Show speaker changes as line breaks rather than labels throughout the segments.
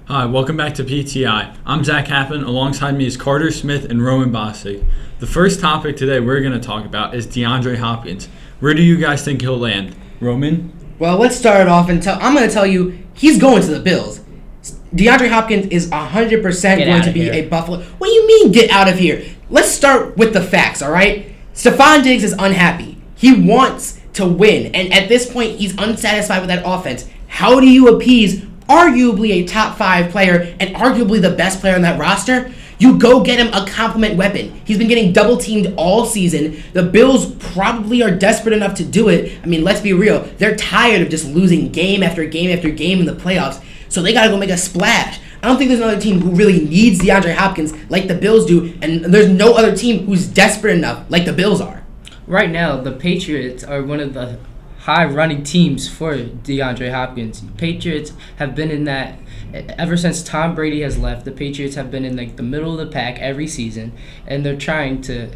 Hi, welcome back to PTI. I'm Zach Kaplan. Alongside me is Carter Smith and Roman Bostic. The first topic today we're going to talk about is DeAndre Hopkins. Where do you guys think he'll land? Roman?
Well, let's start it off and I'm going to tell you he's going to the Bills. DeAndre Hopkins is 100% going to be a Buffalo. What do you mean get out of here? Let's start with the facts, all right? Stephon Diggs is unhappy. He wants to win, and at this point, he's unsatisfied with that offense. How do you appease arguably a top 5 player and arguably the best player on that roster? You go get him a compliment weapon. He's been getting double teamed all season. The Bills probably are desperate enough to do it. I mean, let's be real. They're tired of just losing game after game after game in the playoffs, so they got to go make a splash. I don't think there's another team who really needs DeAndre Hopkins like the Bills do, and there's no other team who's desperate enough like the Bills are.
Right now, the Patriots are one of the high-running teams for DeAndre Hopkins. Patriots have been in that ever since Tom Brady has left. The Patriots have been in the middle of the pack every season, and they're trying to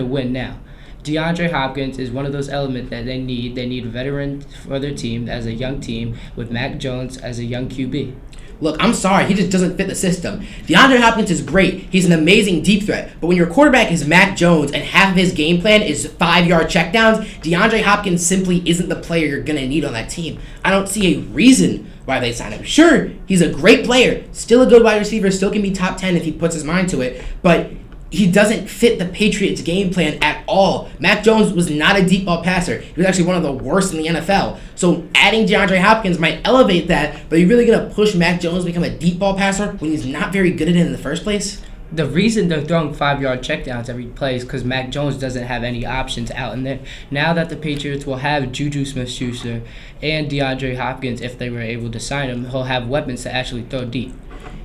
win now. DeAndre Hopkins is one of those elements that they need. They need a veteran for their team as a young team with Mac Jones as a young QB.
Look, I'm sorry, he just doesn't fit the system. DeAndre Hopkins is great. He's an amazing deep threat. But when your quarterback is Mac Jones and half of his game plan is 5-yard checkdowns, DeAndre Hopkins simply isn't the player you're going to need on that team. I don't see a reason why they signed him. Sure, he's a great player, still a good wide receiver, still can be top 10 if he puts his mind to it, but he doesn't fit the Patriots' game plan at all. Mac Jones was not a deep ball passer. He was actually one of the worst in the NFL. So adding DeAndre Hopkins might elevate that, but are you really going to push Mac Jones to become a deep ball passer when he's not very good at it in the first place?
The reason they're throwing 5-yard checkdowns every play is because Mac Jones doesn't have any options out in there. Now that the Patriots will have Juju Smith-Schuster and DeAndre Hopkins, if they were able to sign him, he'll have weapons to actually throw deep.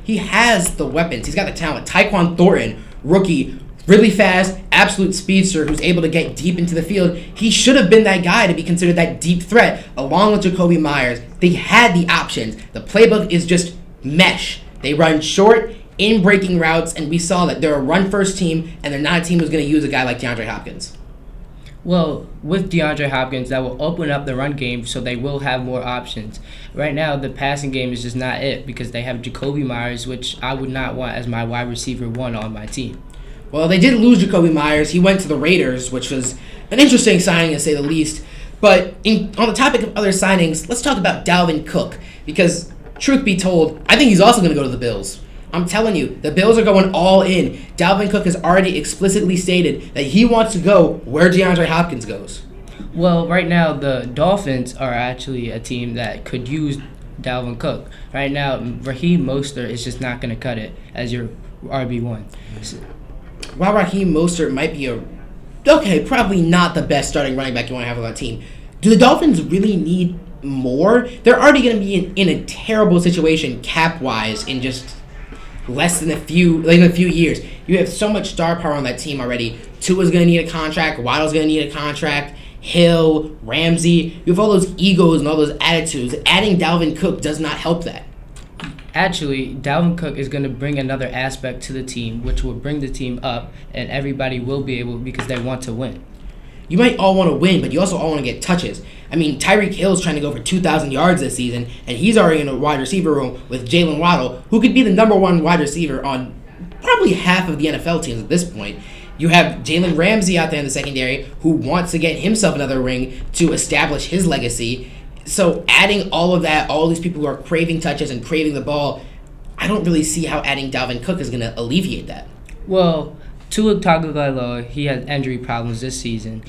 He has the weapons. He's got the talent. Tyquan Thornton, rookie, really fast, absolute speedster who's able to get deep into the field. He should have been that guy to be considered that deep threat along with Jacoby Myers. They had the options. The playbook is just mesh. They run short, in-breaking routes, and we saw that they're a run-first team, and they're not a team who's going to use a guy like DeAndre Hopkins.
Well, with DeAndre Hopkins, that will open up the run game so they will have more options. Right now, the passing game is just not it because they have Jacoby Myers, which I would not want as my wide receiver 1 on my team.
Well, they did lose Jacoby Myers. He went to the Raiders, which was an interesting signing to say the least. But on the topic of other signings, let's talk about Dalvin Cook because, truth be told, I think he's also going to go to the Bills. I'm telling you, the Bills are going all in. Dalvin Cook has already explicitly stated that he wants to go where DeAndre Hopkins goes.
Well, right now, the Dolphins are actually a team that could use Dalvin Cook. Right now, Raheem Mostert is just not going to cut it as your RB1.
While Raheem Mostert might be probably not the best starting running back you want to have on that team, do the Dolphins really need more? They're already going to be in a terrible situation cap-wise in just less than a few years. You have so much star power on that team already. Tua's going to need a contract. Waddle's going to need a contract. Hill, Ramsey. You have all those egos and all those attitudes. Adding Dalvin Cook does not help that.
Actually, Dalvin Cook is going to bring another aspect to the team, which will bring the team up, and everybody will be able because they want to win.
You might all want to win, but you also all want to get touches. I mean, Tyreek Hill's trying to go for 2,000 yards this season, and he's already in a wide receiver room with Jalen Waddle, who could be the number 1 wide receiver on probably half of the NFL teams at this point. You have Jalen Ramsey out there in the secondary who wants to get himself another ring to establish his legacy. So adding all of that, all these people who are craving touches and craving the ball, I don't really see how adding Dalvin Cook is going to alleviate that.
Well, Tua Tagovailoa, he had injury problems this season.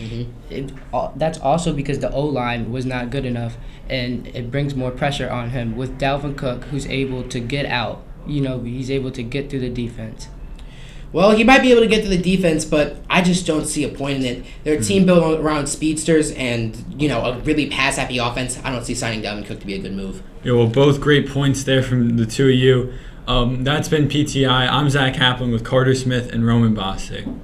That's also because the O-line was not good enough, and it brings more pressure on him. With Dalvin Cook, who's able to get out, he's able to get through the defense.
Well, he might be able to get to the defense, but I just don't see a point in it. They're a team built around speedsters and, a really pass-happy offense. I don't see signing Dalvin Cook to be a good move.
Yeah, well, both great points there from the two of you. That's been PTI. I'm Zach Kaplan with Carter Smith and Roman Bostic.